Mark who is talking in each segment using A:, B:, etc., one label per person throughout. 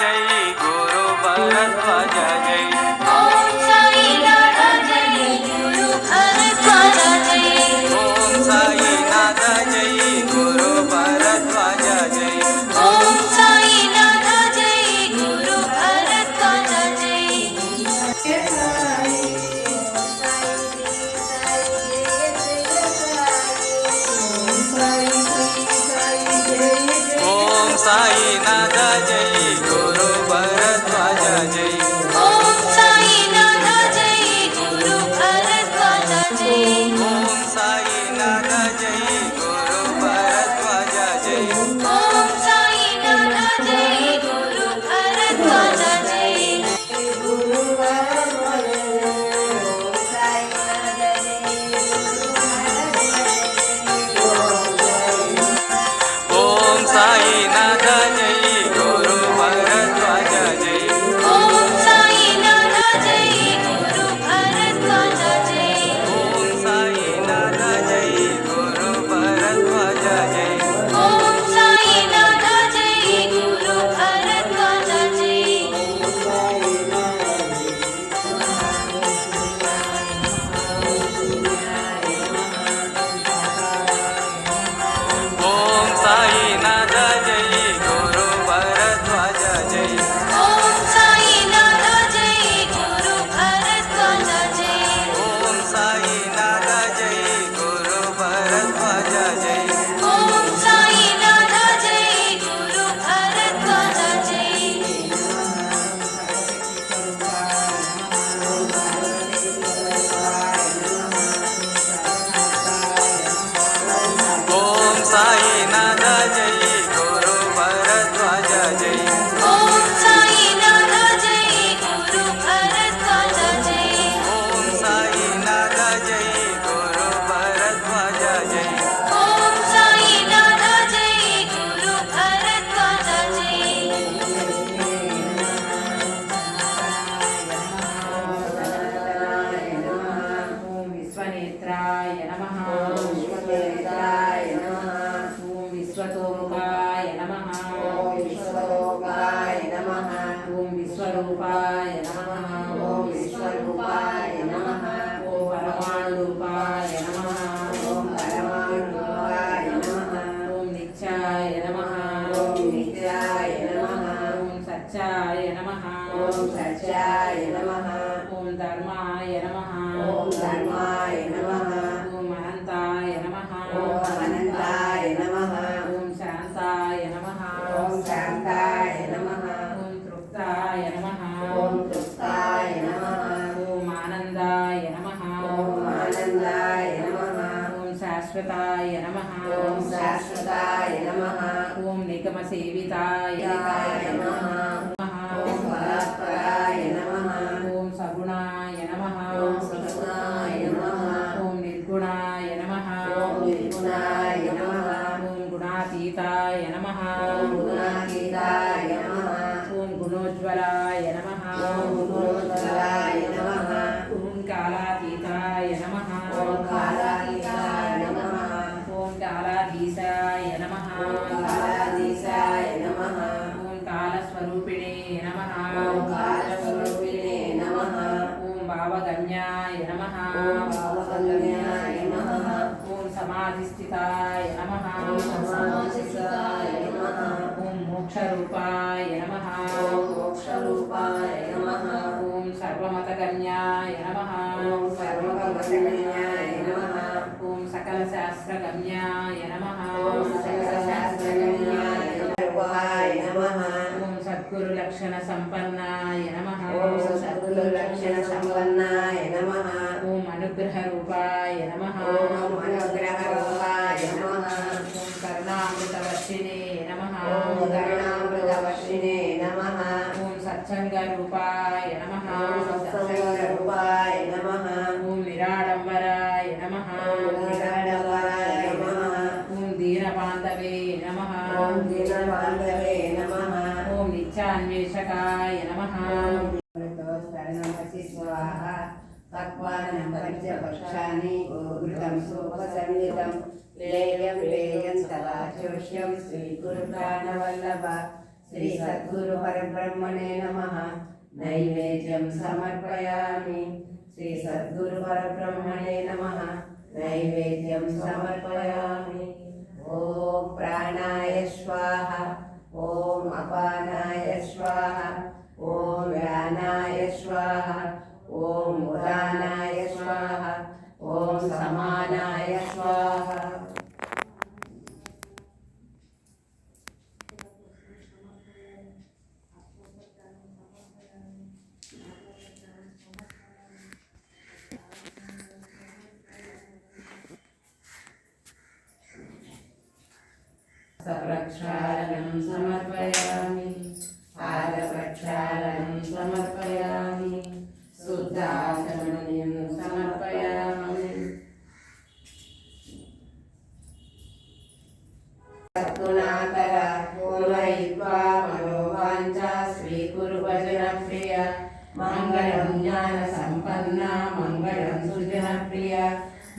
A: जय गुरु भरद्वाज जय।
B: ओम साईनाथ जय गुरु भरद्वाज जय।
A: ओम साईनाथ जय गुरु भरद्वाज जय।
B: ओम साईनाथ जय गुरु भरद्वाज जय।
A: ओम साईनाथ जय गुरु भरद्वाज जय।
B: ओम साईनाथ जय गुरु भरद्वाज जय।
A: ओम साईनाथ जय गुरु भरद्वाज जय।
B: ओम साईनाथ जय गुरु भरद्वाज जय।
A: ओम साईनाथ जय गुरु भरद्वाज जय।
B: ओम साईनाथ जय गुरु भरद्वाज जय।
A: ओम साईनाथ जय गुरु भरद्वाज जय।
B: ओम साईनाथ जय गुरु भरद्वाज जय।
A: ओम साईनाथ जय गुरु भरद्वाज जय।
B: ओम साईनाथ जय गुरु भरद्वाज जय।
A: ओम साईनाथ जय गुरु भरद्वाज जय।
B: ओम साईनाथ जय गुरु भरद्वाज जय।
A: ओम साईनाथ जय गुरु भरद्वाज जय।
B: ओम साईनाथ जय गुरु भरद्वाज जय।
A: ओम साईनाथ जय गुरु भरद्वाज जय।
B: ओम साईनाथ जय गुरु भरद्वाज जय।
C: ओम विश्वनेत्राय नमः। ओम विश्वनेत्राय नमः। ओम विश्वतोमुखाय नमः। ओम विश्वतोमुखाय नमः। ओम विश्वरूपाय नमः। ओम विश्वरूपाय नमः। ओम परमाणुरूपाय नमः। ओम परमाणुरूपाय नमः। ओम नित्याय नमः। ओम नित्याय नमः। ओम सच्चाय नमः। ओम सच्चाय नमः। ओम धर्माय नमः। ओम धर्माय नमः। ओम अनंताय नमः। ओम अनंताय नमः। ओम शांताय नमः। ओम शांताय नमः। ओम तृप्ताय नमः। ओम तृप्ताय नमः। ओम आनंदाय नमः। ओम आनंदाय नमः। ओम शाश्वताय नमः। ओम शाश्वताय नमः। ओम निगम सेविताय नमः। ओम परात्पराय नमः। ओम सगुणाय नमः। ओम सगुणाय नमः। ओम निर्गुणाय नमः। ओम निर्गुणाय नमः। ओम गुणातीताय नमः। ओम गुणातीताय नमः। ओम गुणोज्वलाय नमः। ओम गुणोज्वलाय नमः। ओम कालातीताय नमः। ओम कालातीताय नमः। ओम कालाधीशाय नमः। ओम कालाधीशाय नमः। ओम कालस्वरूपिणे नमः। ओम कालस्वरूपिणे नमः। ओम भावगम्याय नमः। ओम भावगम्याय नमः। ओम समाधिस्थिताय नमः। ओम समाधिस्थिताय नमः। ओम मोक्षरूपाय नमः। ओम मोक्षरूपाय नमः। ओम सर्वमतगम्याय नमः। ओम सर्वमतगम्याय नमः। ओम सकलशास्त्रगम्याय नमः। ओम सकलशास्त्रगम्याय नमः। ओम सद्गुरुलक्षण संपन्नाय नमः। ओम सद्गुरुलक्षण संपन्नाय नमः। ओम अनुग्रहरूपाय नमः। ओम अनुग्रहरूपाय नमः। ओम करुणामृतवर्षिणे नमः। ओम करुणामृतवर्षिणे नमः। ओम सत्संगरूपाय नमः। ओम सत्संगरूपाय नमः। ओम निराडंबराय नमः। ओम निराडंबराय नमः। ओम दीनबांधवे नमः। ओम दीनबांधवे नमः। ओम नित्यान्वेषकाय नमः। स्वाहा तक्वानं पंचपक्षानि घृतं सोपसंयुतं लेयं लेयं तदा चोष्यं श्रीगुरुप्राणवल्लभ శ్రీ సద్గురు పరబ్రహ్మణే నమః నైవేద్యం సమర్పయామి శ్రీ సద్గురు పరబ్రహ్మణే నమః నైవేద్యం సమర్పయామి ఓం ప్రాణాయ స్వాహ ఓం అపానాయ స్వాహ ఓం వ్యానాయ స్వాహ ఓం ఉదానాయ స్వాహ ఓం సమానాయ స్వాహ ప్రక్షాళనం సమర్పయామి పాదప్రక్షాళనం సమర్పయామి శుద్ధాచమనీయం సమర్పయామి సద్గుణాకర పూర్వయిత్వా మనోవాంఛా స్వీకురు భజన ప్రియ మంగళం జ్ఞాన సంపన్న మంగళం సృజన ప్రియ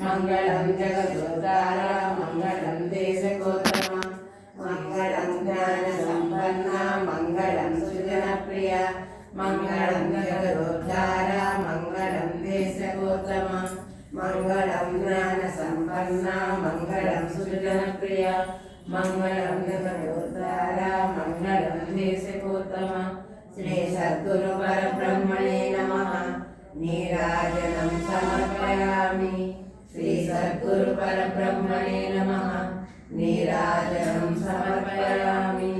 C: మంగళం జగదోద్ధార మంగళం దేశగోత్తమ మంగళం జ్ఞాన సంపన్న మంగళం సృజన ప్రియ మంగళం జగదోద్ధార మంగళం దేశగోత్తమ మంగళం జ్ఞాన సంపన్న మంగళం సృజన ప్రియ మంగళం జగదోద్ధార మంగళం దేశగోత్తమ శ్రీ సద్గురు పరబ్రహ్మణే నమః నీరాజనం సమర్పయామి శ్రీ సద్గురు పరబ్రహ్మణే నమః నీరాజనం సమర్పయామి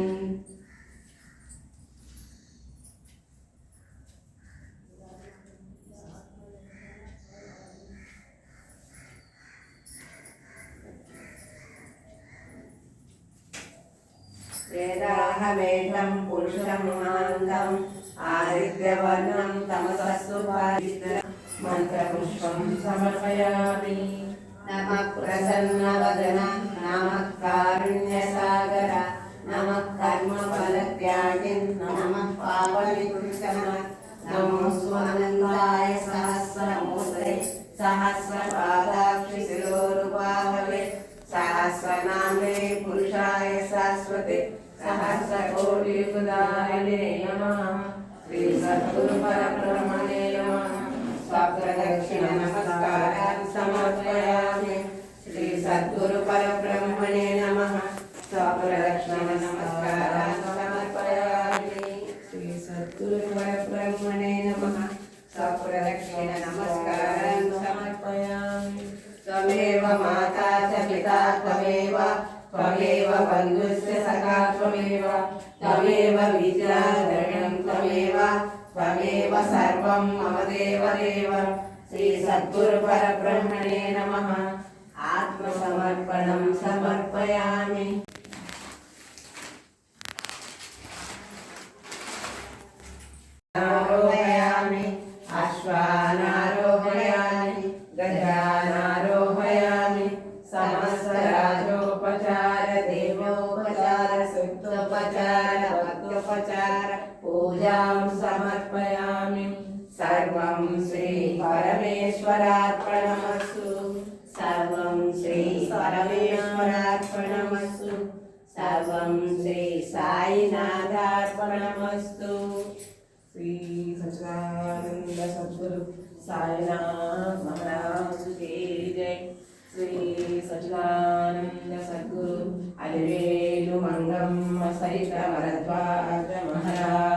C: వేదాహమేషం పురుషం మహాంతం ఆదిత్యవర్ణం తమసస్సు మంత్రపుష్పం సమర్పయామి నమః ప్రసన్నవదన నమః కారుణ్యసాగర నమః కర్మఫలత్యాగిన్ నమః పావనికృష్ణ నమో స్వానందాయ సహస్రమూర్తే సహస్రపాదాక్షి శిరోరుపాహవే సహస్రనామే పురుషాయ శాశ్వతే సహస్రకోటియుగదాయనే నమః శ్రీ సద్గురు పరబ్రహ్మణే నమః స్వప్రదక్షిణ నమస్కారాన్ సమర్పయామి శ్రీ సద్గురు పరబ్రహ్మణే నమః స్వప్రదక్షిణ నమస్కారాన్ సమర్పయామి శ్రీ సద్గురు పరబ్రహ్మణే నమః స్వప్రదక్షిణ నమస్కారాన్ సమర్పయామి త్వమేవ మాతా చ పితా త్వమేవ త్వమేవ బంధుశ్చ సఖా త్వమేవ త్వమేవ విద్యా ద్రవిణం త్వమేవ త్వమేవ సర్వం మమ దేవదేవ శ్రీ సద్గురు పరబ్రహ్మణే నమః ఆత్మసమర్పణం సమర్పయామి ఆరోహయామి అశ్వానారోహయామి గజానారోహయామి సమస్తరాజోపచార దేవోపచార సుక్తోపచార భక్తోపచార పూజాం సమర్పయామి సర్వం శ్రీ పరమేశ్వరార్పణమస్తు సర్వం శ్రీ పరమేశ్వరార్పణమస్తు సర్వం శ్రీ సాయినాథార్పణమస్తు శ్రీ సచ్చిదానంద సద్గురు సాయినాథ్ మహారాజ్ की जय శ్రీ సచ్చిదానంద సద్గురు అలివేలు మంగమ్మ సహిత భరద్వాజ మహారాజ్